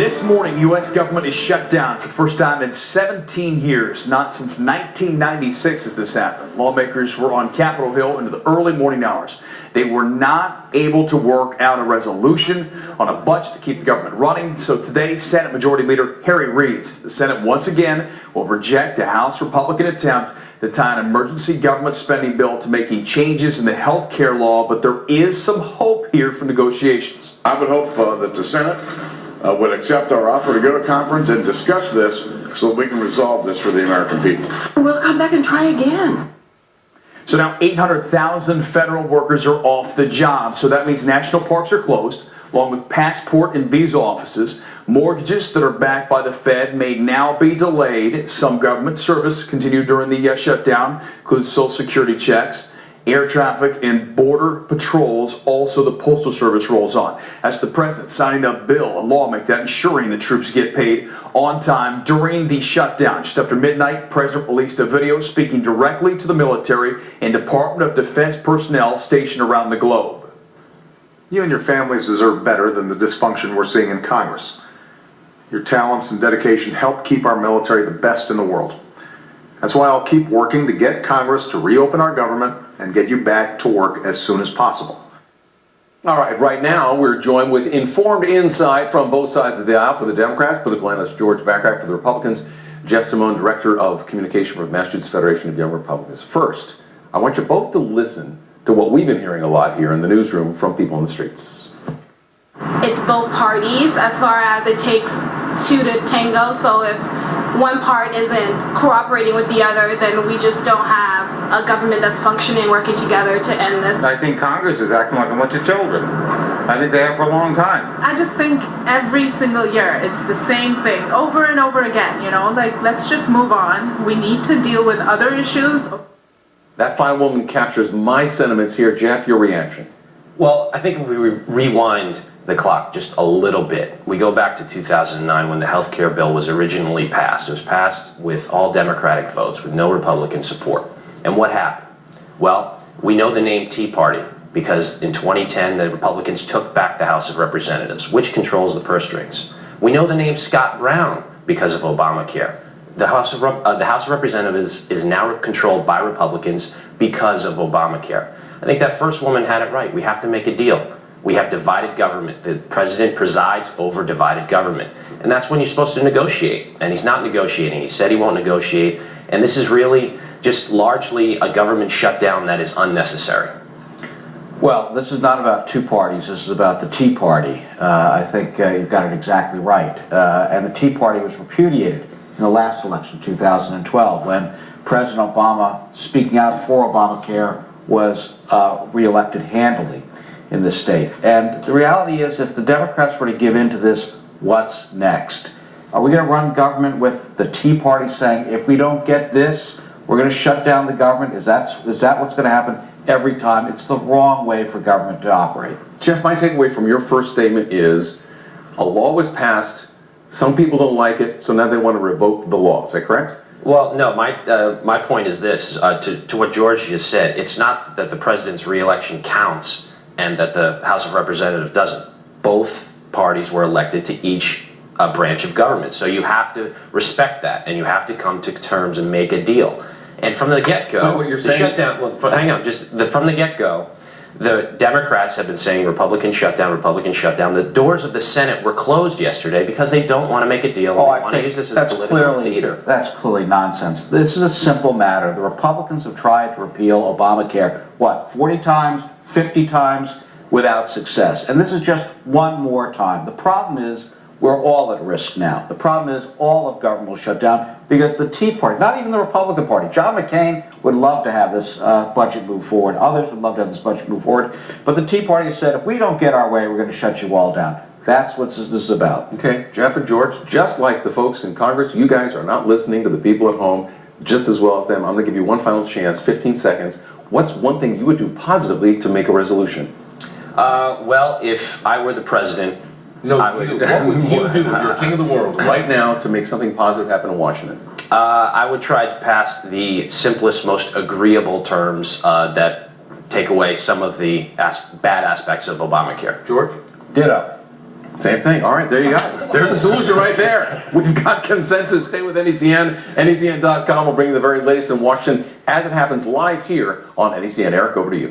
This morning, U.S. government is shut down for the first time in 17 years. Not since 1996 has this happened. Lawmakers were on Capitol Hill into the early morning hours. They were not able to work out a resolution on a budget to keep the government running. So today, Senate Majority Leader Harry Reid says the Senate once again will reject a House Republican attempt to tie an emergency government spending bill to making changes in the health care law. But there is some hope here for negotiations. I would hope that the Senate would accept our offer to go to conference and discuss this so that we can resolve this for the American people. We'll come back and try again. So now 800,000 federal workers are off the job. So that means national parks are closed, along with passport and visa offices. Mortgages that are backed by the Fed may now be delayed. Some government service continued during the shutdown, includes Social Security checks. Air traffic and border patrols, also the Postal Service rolls on. That's the president signing a bill, a law make that ensuring the troops get paid on time during the shutdown. Just after midnight, President released a video speaking directly to the military and Department of Defense personnel stationed around the globe. You and your families deserve better than the dysfunction we're seeing in Congress. Your talents and dedication help keep our military the best in the world. That's why I'll keep working to get Congress to reopen our government and get you back to work as soon as possible. All right now we're joined with informed insight from both sides of the aisle. For the Democrats, political analyst George Bacharach. For the Republicans, Jeff Simone, Director of Communication for the Massachusetts Federation of Young Republicans. First, I want you both to listen to what we've been hearing a lot here in the newsroom from people in the streets. It's both parties as far as it takes two to tango, so if one part isn't cooperating with the other, then we just don't have a government that's functioning, working together to end this. I think Congress is acting like a bunch of children. I think they have for a long time. I just think every single year it's the same thing over and over again, you know, like let's just move on. We need to deal with other issues. That fine woman captures my sentiments here. Jeff, your reaction? Well, I think if we rewind the clock just a little bit, we go back to 2009 when the health care bill was originally passed. It was passed with all Democratic votes, with no Republican support. And what happened? Well, we know the name Tea Party because in 2010 the Republicans took back the House of Representatives, which controls the purse strings. We know the name Scott Brown because of Obamacare. The House of Representatives is now controlled by Republicans because of Obamacare. I think that first woman had it right. We have to make a deal. We have divided government. The president presides over divided government. And that's when you're supposed to negotiate. And he's not negotiating. He said he won't negotiate. And this is really just largely a government shutdown that is unnecessary. Well, this is not about two parties. This is about the Tea Party. I think you've got it exactly right. And the Tea Party was repudiated in the last election, 2012, when President Obama, speaking out for Obamacare, was reelected handily in the state. And the reality is, if the Democrats were to give in to this, what's next? Are we going to run government with the Tea Party saying, if we don't get this, we're going to shut down the government? Is that what's going to happen every time? It's the wrong way for government to operate. Jeff, my takeaway from your first statement is a law was passed, some people don't like it, so now they want to revoke the law. Is that correct? Well, no, my point is this, to what George just said. It's not that the president's re-election counts and that the House of Representatives doesn't. Both parties were elected to each branch of government. So you have to respect that, and you have to come to terms and make a deal. And from the get-go, what you're the saying, shutdown, well, hang on, from the get-go, the Democrats have been saying Republican shutdown, Republican shutdown. The doors of the Senate were closed yesterday because they don't want to make a deal. Oh, they want to use this as political theater. That's clearly nonsense. This is a simple matter. The Republicans have tried to repeal Obamacare, 40 times, 50 times, without success. And this is just one more time. The problem is we're all at risk now. The problem is all of government will shut down because the Tea Party, not even the Republican Party, John McCain would love to have this budget move forward. Others would love to have this budget move forward. But the Tea Party has said, if we don't get our way, we're going to shut you all down. That's what this is about. Okay, Jeff and George, just like the folks in Congress, you guys are not listening to the people at home just as well as them. I'm going to give you one final chance, 15 seconds. What's one thing you would do positively to make a resolution? Well, if I were the president, what would you do if you're king of the world right now to make something positive happen in Washington? I would try to pass the simplest, most agreeable terms that take away some of the bad aspects of Obamacare. George? Ditto. Same thing. All right, there you go. There's a solution right there. We've got consensus. Stay with NECN. NECN.com will bring you the very latest in Washington as it happens live here on NECN. Eric, over to you.